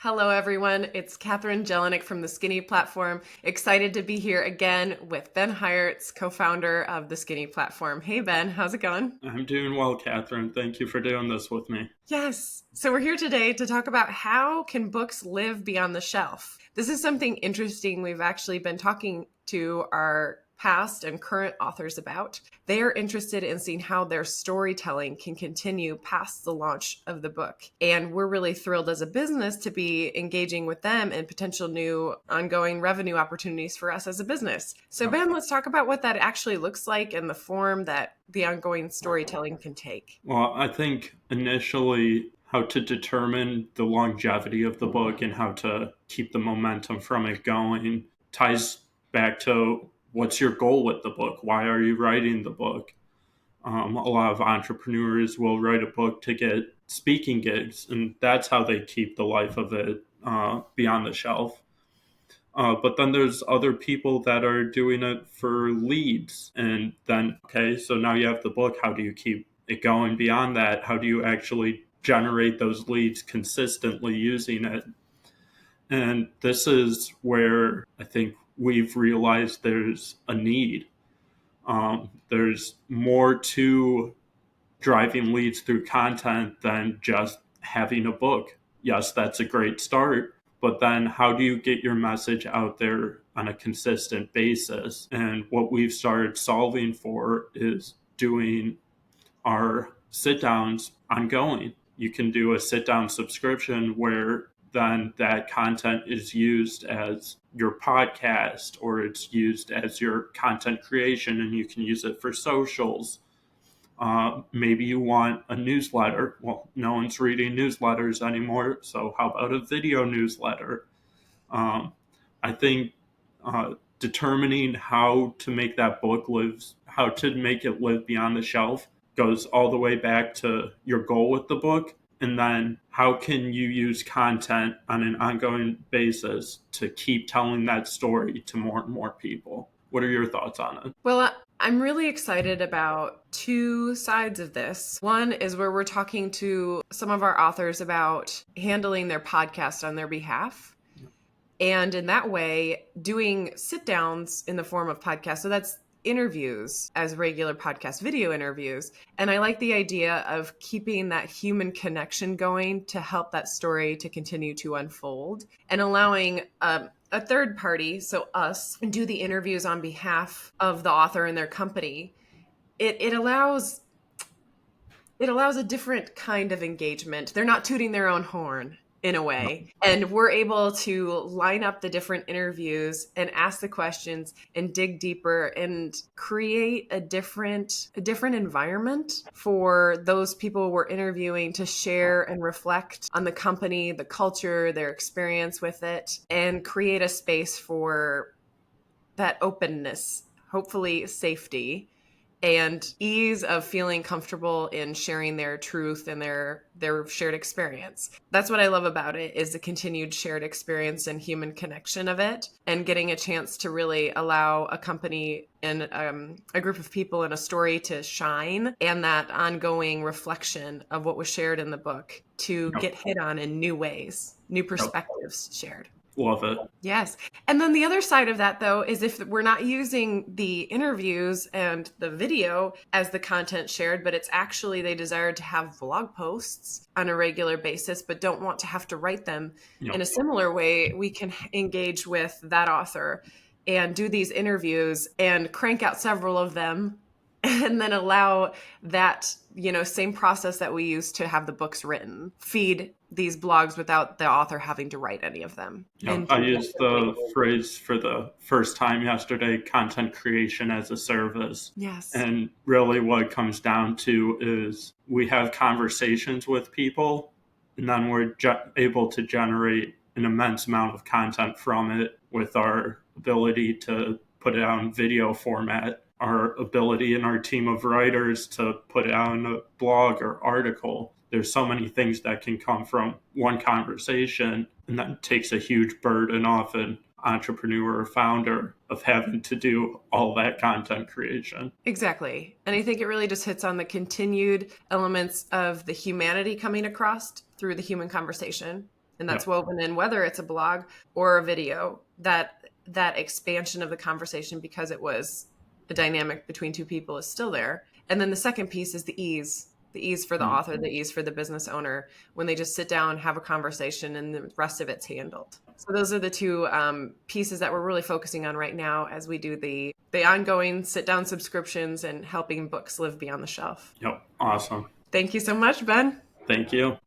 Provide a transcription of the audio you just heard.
Hello, everyone. It's Catherine Jelinek from the Skinny Platform. Excited to be here again with Ben Heyertz, co-founder of the Skinny Platform. Hey, Ben, how's it going? I'm doing well, Catherine. Thank you for doing this with me. Yes. So we're here today to talk about how can books live beyond the shelf. This is something interesting we've actually been talking to our past and current authors about. They are interested in seeing how their storytelling can continue past the launch of the book. And we're really thrilled as a business to be engaging with them and potential new ongoing revenue opportunities for us as a business. So Ben, let's talk about what that actually looks like and the form that the ongoing storytelling can take. Well, I think initially how to determine the longevity of the book and how to keep the momentum from it going ties back to what's your goal with the book? Why are you writing the book? A lot of entrepreneurs will write a book to get speaking gigs, and that's how they keep the life of it beyond the shelf. But then there's other people that are doing it for leads. And then, okay, so now you have the book. How do you keep it going beyond that? How do you actually generate those leads consistently using it? And this is where I think we've realized there's a need. There's more to driving leads through content than just having a book. Yes, that's a great start, but then how do you get your message out there on a consistent basis? And what we've started solving for is doing our sit downs ongoing. You can do a sit down subscription where then that content is used as your podcast or it's used as your content creation, and you can use it for socials. Maybe you want a newsletter. Well, no one's reading newsletters anymore, so how about a video newsletter? I think determining how to make that book how to make it live beyond the shelf goes all the way back to your goal with the book. And then how can you use content on an ongoing basis to keep telling that story to more and more people? What are your thoughts on it? Well, I'm really excited about two sides of this. One is where we're talking to some of our authors about handling their podcast on their behalf. And in that way, doing sit downs in the form of podcasts. So that's interviews as regular podcast video interviews. And I like the idea of keeping that human connection going to help that story to continue to unfold and allowing a third party, so us, do the interviews on behalf of the author and their company. It allows a different kind of engagement. They're not tooting their own horn in a way. And we're able to line up the different interviews and ask the questions and dig deeper and create a different environment for those people we're interviewing to share and reflect on the company, the culture, their experience with it, and create a space for that openness, hopefully safety, and ease of feeling comfortable in sharing their truth and their shared experience. That's what I love about it, is the continued shared experience and human connection of it, and getting a chance to really allow a company and a group of people in a story to shine, and that ongoing reflection of what was shared in the book to get hit on in new ways, new perspectives shared. Love it. Yes. And then the other side of that, though, is if we're not using the interviews and the video as the content shared, but it's actually they desire to have blog posts on a regular basis, but don't want to have to write them in a similar way, we can engage with that author and do these interviews and crank out several of them, and then allow that, same process that we use to have the books written, feed these blogs without the author having to write any of them. I used the phrase for the first time yesterday, content creation as a service. Yes. And really what it comes down to is we have conversations with people, and then we're able to generate an immense amount of content from it with our ability to put it on video format, our ability in our team of writers to put it on a blog or article. There's so many things that can come from one conversation, and that takes a huge burden off an entrepreneur or founder of having to do all that content creation. Exactly. And I think it really just hits on the continued elements of the humanity coming across through the human conversation. And that's woven in, whether it's a blog or a video, that expansion of the conversation, because it was a dynamic between two people, is still there. And then the second piece is the ease for the author, the ease for the business owner, when they just sit down, have a conversation, and the rest of it's handled. So those are the two pieces that we're really focusing on right now as we do the ongoing sit down subscriptions and helping books live beyond the shelf. Yep. Awesome. Thank you so much, Ben. Thank you.